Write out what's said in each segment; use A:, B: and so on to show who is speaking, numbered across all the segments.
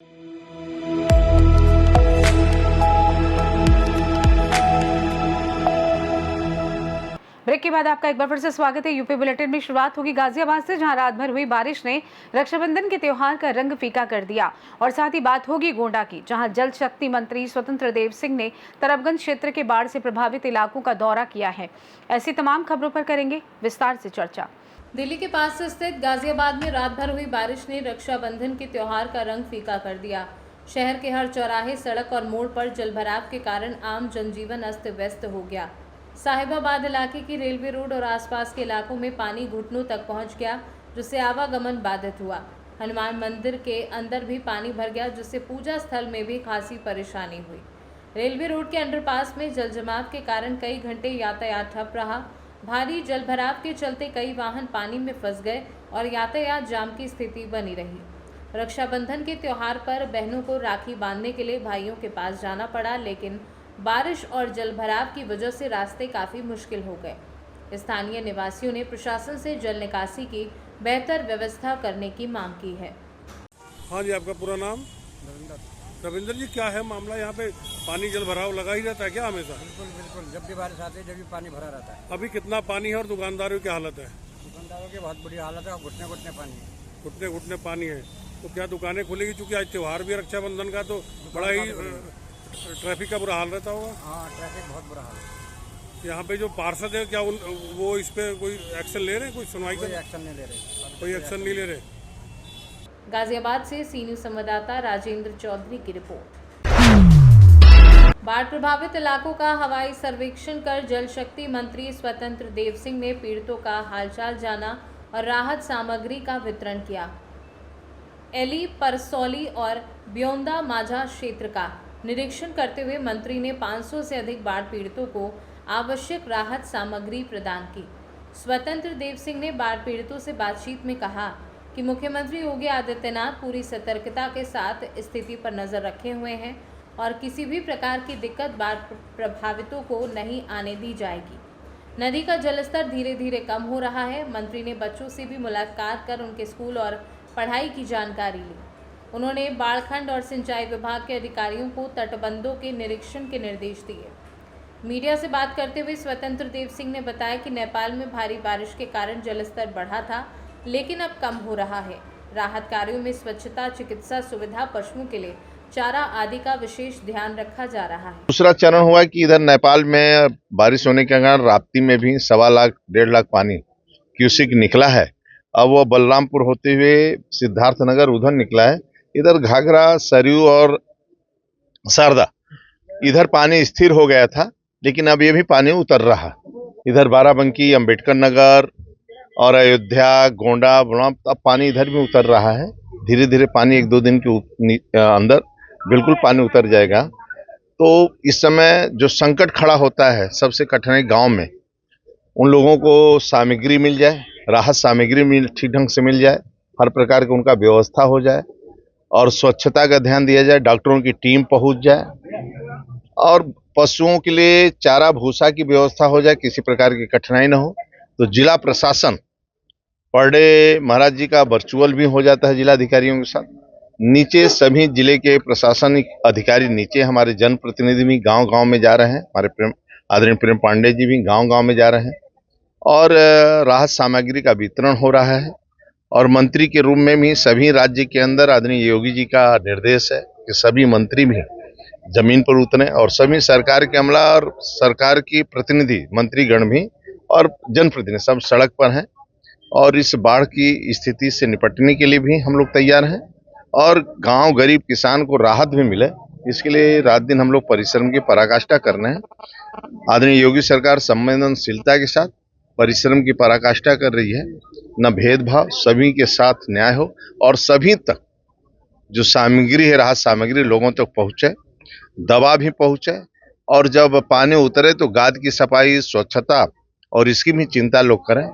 A: Break के बाद आपका एक बार फिर से स्वागत है। यूपी बुलेटिन में शुरुआत होगी गाजियाबाद से, जहां रात भर हुई बारिश ने रक्षाबंधन के त्योहार का रंग फीका कर दिया। और साथ ही बात होगी गोंडा की, जहां जल शक्ति मंत्री स्वतंत्र देव सिंह ने तरबगंज क्षेत्र के बाढ़ से प्रभावित इलाकों का दौरा किया है। ऐसी तमाम खबरों पर करेंगे विस्तार से चर्चा।
B: दिल्ली के पास स्थित गाजियाबाद में रात भर हुई बारिश ने रक्षाबंधन के त्योहार का रंग फीका कर दिया। शहर के हर चौराहे, सड़क और मोड़ पर जलभराव के कारण आम जनजीवन अस्त व्यस्त हो गया। साहिबाबाद इलाके की रेलवे रोड और आसपास के इलाकों में पानी घुटनों तक पहुंच गया, जिससे आवागमन बाधित हुआ। हनुमान मंदिर के अंदर भी पानी भर गया, जिससे पूजा स्थल में भी खासी परेशानी हुई। रेलवे रोड के अंडरपास में जलजमाव के कारण कई घंटे यातायात ठप रहा। भारी जलभराव के चलते कई वाहन पानी में फंस गए और यातायात जाम की स्थिति बनी रही। रक्षाबंधन के त्योहार पर बहनों को राखी बांधने के लिए भाइयों के पास जाना पड़ा, लेकिन बारिश और जलभराव की वजह से रास्ते काफ़ी मुश्किल हो गए। स्थानीय निवासियों ने प्रशासन से जल निकासी की बेहतर व्यवस्था करने की मांग की है।
C: हाँ जी, आपका पूरा नाम? रविंदर जी, क्या है मामला? यहाँ पे पानी जल भराव लगा ही रहता है क्या हमेशा?
D: बिल्कुल, जब भी बारिश आती है जब भी पानी भरा रहता है।
C: अभी कितना पानी है और दुकानदारों की हालत है?
D: दुकानदारों की बहुत बुरी हालत है और घुटने घुटने पानी है।
C: घुटने घुटने पानी है। तो क्या दुकानें खुलेगी? चूँकि आज त्यौहार भी रक्षाबंधन का, तो बड़ा ही ट्रैफिक का बुरा हाल रहता होगा।
D: हाँ, ट्रैफिक बहुत बुरा हाल है।
C: यहाँ पे जो पार्षद है, क्या वो इस पे कोई एक्शन ले रहे हैं? कोई सुनवाई
D: कोई एक्शन नहीं ले रहे।
C: कोई एक्शन नहीं ले रहे।
B: गाजियाबाद से सी न्यूज़ संवाददाता राजेंद्र चौधरी की रिपोर्ट। बाढ़ प्रभावित इलाकों का हवाई सर्वेक्षण कर जल शक्ति मंत्री स्वतंत्र देव सिंह ने पीड़ितों का हालचाल जाना और राहत सामग्री का वितरण किया। एली, परसौली और ब्योंदा माझा क्षेत्र का निरीक्षण करते हुए मंत्री ने 500 से अधिक बाढ़ पीड़ितों को आवश्यक राहत सामग्री प्रदान की। स्वतंत्र देव सिंह ने बाढ़ पीड़ितों से बातचीत में कहा कि मुख्यमंत्री योगी आदित्यनाथ पूरी सतर्कता के साथ स्थिति पर नजर रखे हुए हैं और किसी भी प्रकार की दिक्कत बाढ़ प्रभावितों को नहीं आने दी जाएगी। नदी का जलस्तर धीरे धीरे कम हो रहा है। मंत्री ने बच्चों से भी मुलाकात कर उनके स्कूल और पढ़ाई की जानकारी ली। उन्होंने बाढ़खंड और सिंचाई विभाग के अधिकारियों को तटबंधों के निरीक्षण के निर्देश दिए। मीडिया से बात करते हुए स्वतंत्र देव सिंह ने बताया कि नेपाल में भारी बारिश के कारण जलस्तर बढ़ा था, लेकिन अब कम हो रहा है। राहत कार्यों में स्वच्छता, चिकित्सा सुविधा, पशुओं के लिए चारा आदि का विशेष ध्यान रखा जा रहा है।
E: दूसरा चरण हुआ कि इधर नेपाल में बारिश होने के कारण राप्ती में भी 1.25 लाख 1.5 लाख पानी क्यूसिक निकला है। अब वो बलरामपुर होते हुए सिद्धार्थनगर उधर निकला है। इधर घाघरा, सरयू और शारदा इधर पानी स्थिर हो गया था, लेकिन अब ये भी पानी उतर रहा। इधर बाराबंकी, अंबेडकर नगर और अयोध्या, गोंडा, अब पानी इधर भी उतर रहा है। धीरे धीरे पानी 1-2 दिन के अंदर बिल्कुल पानी उतर जाएगा। तो इस समय जो संकट खड़ा होता है, सबसे कठिनाई गांव में उन लोगों को सामग्री मिल जाए, राहत सामग्री ठीक ढंग से मिल जाए, हर प्रकार की उनका व्यवस्था हो जाए और स्वच्छता का ध्यान दिया जाए, डॉक्टरों की टीम पहुंच जाए और पशुओं के लिए चारा भूसा की व्यवस्था हो जाए, किसी प्रकार की कठिनाई न हो। तो जिला प्रशासन पर डे महाराज जी का वर्चुअल भी हो जाता है जिलाधिकारियों के साथ। नीचे सभी जिले के प्रशासनिक अधिकारी, नीचे हमारे जनप्रतिनिधि भी गांव-गांव में जा रहे हैं। हमारे आदरणीय प्रेम पांडे जी भी गांव-गांव में जा रहे हैं और राहत सामग्री का वितरण हो रहा है। और मंत्री के रूप में भी सभी राज्य के अंदर आदरणीय योगी जी का निर्देश है कि सभी मंत्री भी जमीन पर उतरे और सभी सरकार के अमला और सरकार की प्रतिनिधि, मंत्रीगण भी और जनप्रतिनिधि सब सड़क पर हैं। और इस बाढ़ की स्थिति से निपटने के लिए भी हम लोग तैयार हैं और गांव गरीब किसान को राहत भी मिले, इसके लिए रात दिन हम लोग परिश्रम की पराकाष्ठा कर रहे हैं। आदरणीय योगी सरकार संवेदनशीलता के साथ परिश्रम की पराकाष्ठा कर रही है। न भेदभाव, सभी के साथ न्याय हो और सभी तक जो सामग्री है, राहत सामग्री लोगों तक पहुंचे, दवा भी पहुंचे और जब पानी उतरे तो गाद की सफाई, स्वच्छता और इसकी भी चिंता लोग करें।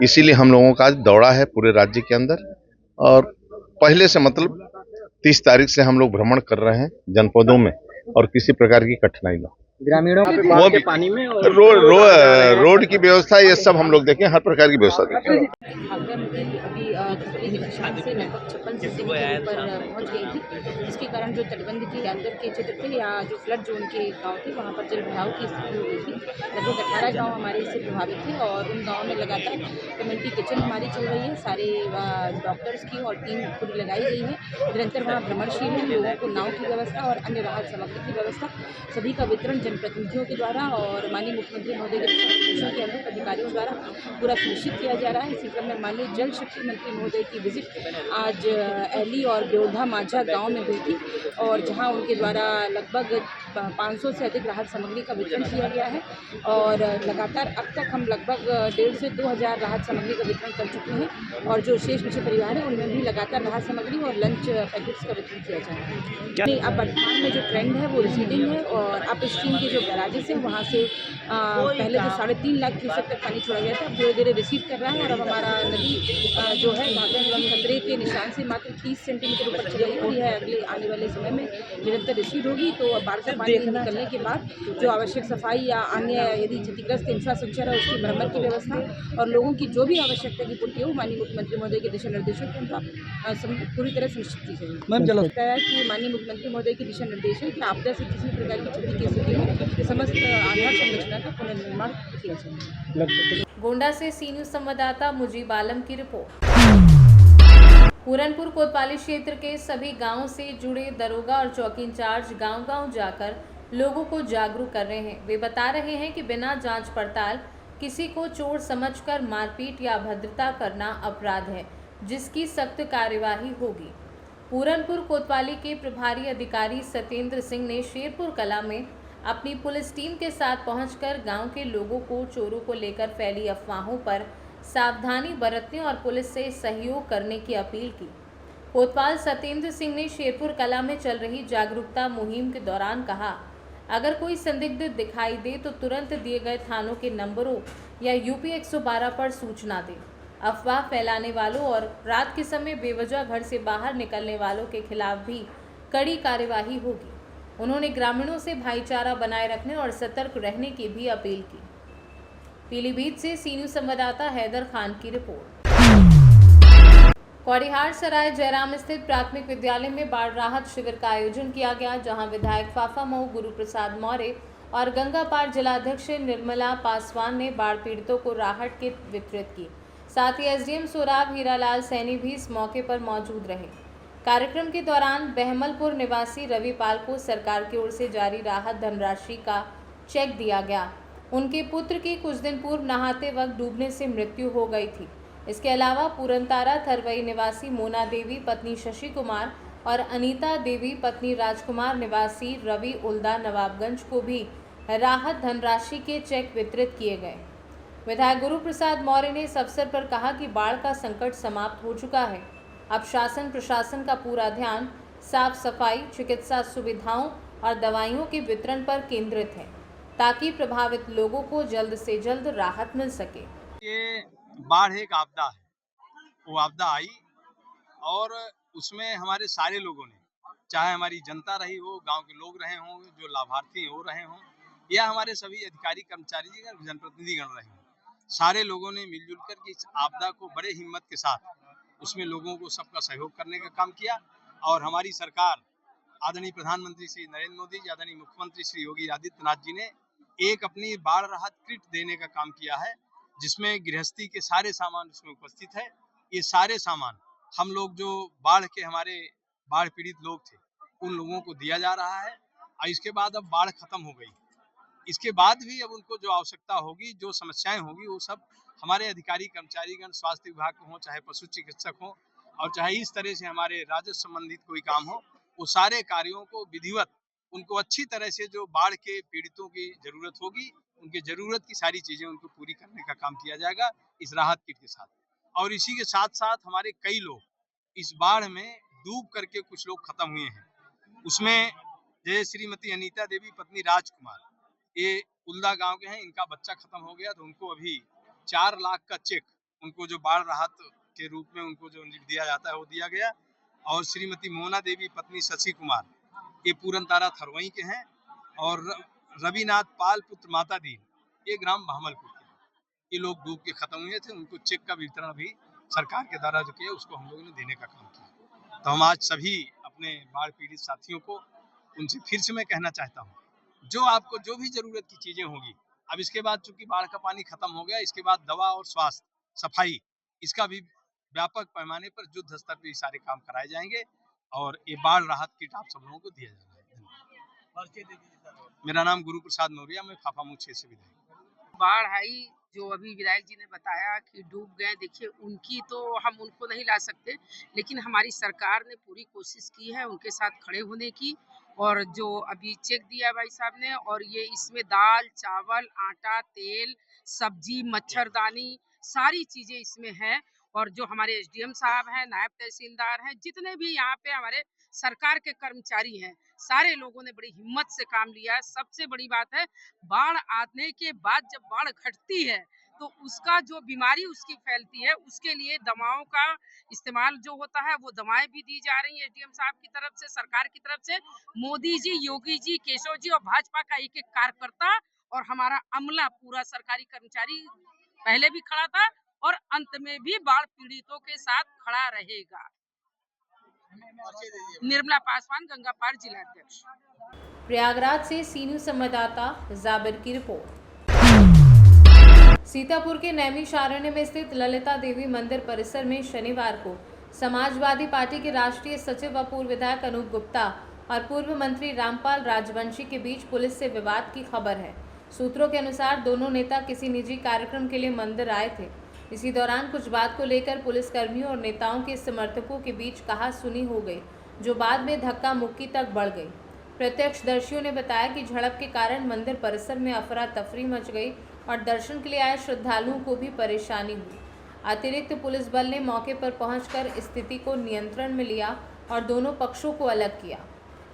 E: इसीलिए हम लोगों का आज दौड़ा है पूरे राज्य के अंदर और पहले से मतलब 30 तारीख से हम लोग भ्रमण कर रहे हैं जनपदों में और किसी प्रकार की कठिनाई न हो।
F: ग्रामीणों के
E: वो
F: बाढ़ के
E: भी
F: पानी में और
E: रोड की व्यवस्था ये सब हम लोग देखें, हर प्रकार की व्यवस्था देखें।
G: घाघरा नदी अभी खतरे के निशान से लगभग 56 सेंटीमीटर ऊपर पहुंच गई थी, जिसके कारण जो तटबंध के अंदर के क्षेत्र थे या जो फ्लड जोन के गांव थे वहां पर जल भराव की स्थिति हो गई थी। लगभग 18 गांव हमारे इससे प्रभावित थे और उन गाँव में लगातार कम्युनिटी किचन हमारी चल रही है। सारे डॉक्टर्स की और टीम पूरी लगाई गई है। निरंतर वहाँ भ्रमणशील है, लोगों को नाव की व्यवस्था और अन्य राहत सामग्री की व्यवस्था सभी का वितरण जनप्रतिनिधियों के द्वारा और माननीय मुख्यमंत्री महोदय के निर्देशों के अनुरूप अधिकारियों द्वारा पूरा सुनिश्चित किया जा रहा है। इसी क्रम में माननीय जल शक्ति मंत्री महोदय की विजिट आज एली और ब्योधा माझा गांव में हुई थी और जहां उनके द्वारा लगभग 500 से अधिक राहत सामग्री का वितरण किया गया है और लगातार अब तक हम लगभग 1,500 से 2,000 राहत सामग्री का वितरण कर चुके हैं और जो शेष बचे परिवार है उनमें भी लगातार राहत सामग्री और लंच पैकेट्स का वितरण किया जा रहा है। अब वर्तमान में जो ट्रेंड है वो रिसीडिंग है और अप स्ट्रीम के जो बैराजेस हैं वहाँ से पहले तो 3.5 लाख क्यूसेक तक पानी छोड़ा गया था, अब धीरे धीरे रिसीव कर रहा है और अब हमारा नदी जो है घाघरा खतरे के निशान से मात्र 30 सेंटीमीटर ऊपर चली गई और यह अगले आने वाले समय में निरंतर रिसीव होगी। तो बाढ़ का पानी निकलने के बाद जो आवश्यक सफाई या अन्य यदि क्षतिग्रस्त इंफ्रास्ट्रक्चर है उसकी मरम्मत की व्यवस्था और लोगों की जो भी आवश्यकता की पूर्ति हो माननीय मुख्यमंत्री महोदय के दिशा निर्देशों के अनुसार पूरी तरह सुनिश्चित की जाएगी। बताया कि माननीय मुख्यमंत्री महोदय के दिशा निर्देश है कि आपदा से किसी प्रकार की क्षति की स्थिति में समस्त आधार संरचना का पुनर्निर्माण किया जाए।
B: गोंडा से सी न्यूज संवाददाता मुजीब आलम की रिपोर्ट। पूरनपुर कोतवाली क्षेत्र के सभी गांवों से जुड़े दरोगा और चौकी इंचार्ज गांव-गांव जाकर लोगों को जागरूक कर रहे हैं। वे बता रहे हैं कि बिना जांच पड़ताल किसी को चोर समझकर मारपीट या अभद्रता करना अपराध है, जिसकी सख्त कार्यवाही होगी। पूरनपुर कोतवाली के प्रभारी अधिकारी सत्येंद्र सिंह ने शेरपुर कला में अपनी पुलिस टीम के साथ पहुंचकर गांव के लोगों को चोरों को लेकर फैली अफवाहों पर सावधानी बरतने और पुलिस से सहयोग करने की अपील की। कोतवाल सत्येंद्र सिंह ने शेरपुर कला में चल रही जागरूकता मुहिम के दौरान कहा, अगर कोई संदिग्ध दिखाई दे तो तुरंत दिए गए थानों के नंबरों या यूपी 112 पर सूचना दें। अफवाह फैलाने वालों और रात के समय बेवजह घर से बाहर निकलने वालों के खिलाफ भी कड़ी कार्यवाही होगी। उन्होंने ग्रामीणों से भाईचारा बनाए रखने और सतर्क रहने की भी अपील की। पीलीभीत से सी न्यूज संवाददाता हैदर खान की रिपोर्ट। कौड़िहार सराय जयराम स्थित प्राथमिक विद्यालय में बाढ़ राहत शिविर का आयोजन किया गया, जहां विधायक फाफा मऊ गुरु प्रसाद मौर्य और गंगा पार जिलाध्यक्ष निर्मला पासवान ने बाढ़ पीड़ितों को राहत किट वितरित की। साथ ही एसडीएम सोराब हीरालाल सैनी भी इस मौके पर मौजूद रहे। कार्यक्रम के दौरान बहमलपुर निवासी रविपाल को सरकार की ओर से जारी राहत धनराशि का चेक दिया गया। उनके पुत्र की कुछ दिन पूर्व नहाते वक्त डूबने से मृत्यु हो गई थी। इसके अलावा पूरनतारा थरवई निवासी मोना देवी पत्नी शशि कुमार और अनीता देवी पत्नी राजकुमार निवासी रवि उल्दा नवाबगंज को भी राहत धनराशि के चेक वितरित किए गए। विधायक गुरु प्रसाद मौर्य ने इस अवसर पर कहा कि बाढ़ का संकट समाप्त हो चुका है। अब शासन प्रशासन का पूरा ध्यान साफ सफाई, चिकित्सा सुविधाओं और दवाइयों के वितरण पर केंद्रित है, ताकि प्रभावित लोगों को जल्द से जल्द राहत मिल सके।
H: ये बाढ़ एक आपदा है, वो आपदा आई और उसमें हमारे सारे लोगों ने, चाहे हमारी जनता रही हो, गांव के लोग रहे हों, जो लाभार्थी हो रहे हों, या हमारे सभी अधिकारी कर्मचारी जनप्रतिनिधिगण रहे हों, सारे लोगों ने मिलजुल कर इस आपदा को बड़े हिम्मत के साथ उसमें लोगों को सबका सहयोग करने का काम किया। और हमारी सरकार आदरणीय प्रधानमंत्री श्री नरेंद्र मोदी जी, आदरणीय मुख्यमंत्री श्री योगी आदित्यनाथ जी ने एक अपनी बाढ़ राहत किट देने का काम किया है, जिसमें गृहस्थी के सारे सामान उसमें उपस्थित है। ये सारे सामान हम लोग जो बाढ़ के हमारे बाढ़ पीड़ित लोग थे उन लोगों को दिया जा रहा है। और इसके बाद अब बाढ़ खत्म हो गई, इसके बाद भी अब उनको जो आवश्यकता होगी, जो समस्याएं होगी, वो सब हमारे अधिकारी कर्मचारीगण स्वास्थ्य विभाग को हो, चाहे पशु चिकित्सक हो, और चाहे इस तरह से हमारे राजस्व संबंधित कोई काम हो, वो सारे कार्यों को विधिवत उनको अच्छी तरह से जो बाढ़ के पीड़ितों की जरूरत होगी, उनकी जरूरत की सारी चीजें उनको पूरी करने का काम किया जाएगा इस राहत किट के साथ। और इसी के साथ साथ हमारे कई लोग इस बाढ़ में डूब करके कुछ लोग खत्म हुए हैं। उसमें जैसे श्रीमती अनीता देवी पत्नी राजकुमार, ये उल्दा गांव के हैं, इनका बच्चा खत्म हो गया, तो उनको अभी 4 लाख का चेक उनको जो बाढ़ राहत के रूप में उनको जो दिया जाता है वो दिया गया। और श्रीमती मोना देवी पत्नी शशि कुमार, ये पूरनतारा थरवई के हैं, और रविनाथ पाल पुत्र माता दीन, ये ग्राम बहामलपुर के, ये लोग डूब के खत्म हुए थे। उनको चेक का वितरण भी सरकार के द्वारा जो किया उसको हम लोगों ने देने का काम किया। तो हम आज सभी अपने बाढ़ पीड़ित साथियों को उनसे फिर से मैं कहना चाहता हूँ, जो आपको जो भी जरूरत की चीजें होंगी, अब इसके बाद चूंकि बाढ़ का पानी खत्म हो गया, इसके बाद दवा और स्वास्थ्य सफाई इसका भी व्यापक पैमाने पर युद्ध स्तर पर सारे काम कराए जाएंगे और ये बाढ़ राहत किट आप सब लोगों को दिया जाएगा। मेरा नाम गुरु प्रसाद मौर्य, मैं फाफामऊ 6 से विधायक।
F: बाढ़ आई जो अभी विधायक जी ने बताया कि डूब गए, देखिए उनकी तो हम उनको नहीं ला सकते, लेकिन हमारी सरकार ने पूरी कोशिश की है उनके साथ खड़े होने की। और जो अभी चेक दिया भाई साहब ने, और ये इसमें दाल चावल आटा तेल सब्जी मच्छरदानी सारी चीजें इसमें हैं। और जो हमारे एसडीएम साहब हैं, नायब तहसीलदार हैं, जितने भी यहाँ पे हमारे सरकार के कर्मचारी हैं, सारे लोगों ने बड़ी हिम्मत से काम लिया है। सबसे बड़ी बात है, बाढ़ आने के बाद जब बाढ़ घटती है तो उसका जो बीमारी उसकी फैलती है, उसके लिए दवाओं का इस्तेमाल जो होता है वो दवाएं भी दी जा रही है एसडीएम साहब की तरफ से, सरकार की तरफ से। मोदी जी, योगी जी, केशव जी और भाजपा का एक एक कार्यकर्ता और हमारा अमला पूरा सरकारी कर्मचारी पहले भी खड़ा था और अंत में भी बाढ़ पीड़ितों के साथ खड़ा रहेगा। निर्मला पासवान, गंगा पार जिलाध्यक्ष।
B: प्रयागराज से सी न्यूज़ संवाददाता जाबिर की रिपोर्ट। सीतापुर के नैमिषारण्य में स्थित ललिता देवी मंदिर परिसर में शनिवार को समाजवादी पार्टी के राष्ट्रीय सचिव व पूर्व विधायक अनूप गुप्ता और पूर्व मंत्री रामपाल राजवंशी के बीच पुलिस से विवाद की खबर है। सूत्रों के अनुसार दोनों नेता किसी निजी कार्यक्रम के लिए मंदिर आए थे। इसी दौरान कुछ बात को लेकर पुलिसकर्मियों और नेताओं के समर्थकों के बीच कहासुनी हो गई, जो बाद में धक्का मुक्की तक बढ़ गई। प्रत्यक्षदर्शियों ने बताया कि झड़प के कारण मंदिर परिसर में अफरा तफरी मच गई और दर्शन के लिए आए श्रद्धालुओं को भी परेशानी हुई। अतिरिक्त पुलिस बल ने मौके पर पहुंचकर स्थिति को नियंत्रण में लिया और दोनों पक्षों को अलग किया।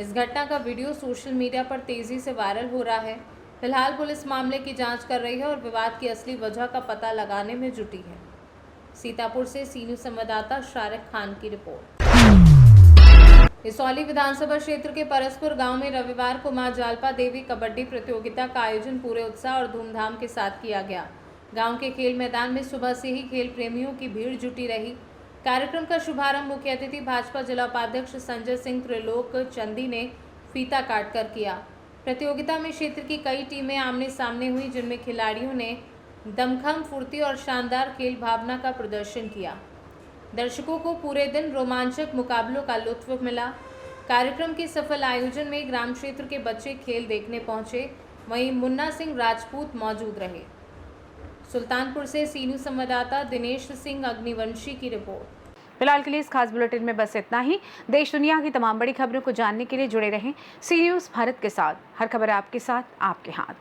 B: इस घटना का वीडियो सोशल मीडिया पर तेजी से वायरल हो रहा है। फिलहाल पुलिस मामले की जांच कर रही है और विवाद की असली वजह का पता लगाने में जुटी है। सीतापुर से सी न्यूज़ संवाददाता शारिक खान की रिपोर्ट। इसौली विधानसभा क्षेत्र के परसपुर गांव में रविवार को मां जालपा देवी कबड्डी प्रतियोगिता का आयोजन पूरे उत्साह और धूमधाम के साथ किया गया। गांव के खेल मैदान में सुबह से ही खेल प्रेमियों की भीड़ जुटी रही। कार्यक्रम का शुभारंभ मुख्य अतिथि भाजपा जिला उपाध्यक्ष संजय सिंह त्रिलोक चंदी ने फीता काटकर किया। प्रतियोगिता में क्षेत्र की कई टीमें आमने सामने हुई, जिनमें खिलाड़ियों ने दमखम, फुर्ती और शानदार खेल भावना का प्रदर्शन किया। दर्शकों को पूरे दिन रोमांचक मुकाबलों का लुत्फ मिला। कार्यक्रम के सफल आयोजन में ग्राम क्षेत्र के बच्चे खेल देखने पहुंचे, वहीं मुन्ना सिंह राजपूत मौजूद रहे। सुल्तानपुर से सी न्यूज़ संवाददाता दिनेश सिंह अग्निवंशी की रिपोर्ट।
A: फिलहाल के लिए इस खास बुलेटिन में बस इतना ही। देश दुनिया की तमाम बड़ी खबरों को जानने के लिए जुड़े रहें सी न्यूज़ भारत के साथ। हर खबर आपके साथ, आपके हाथ।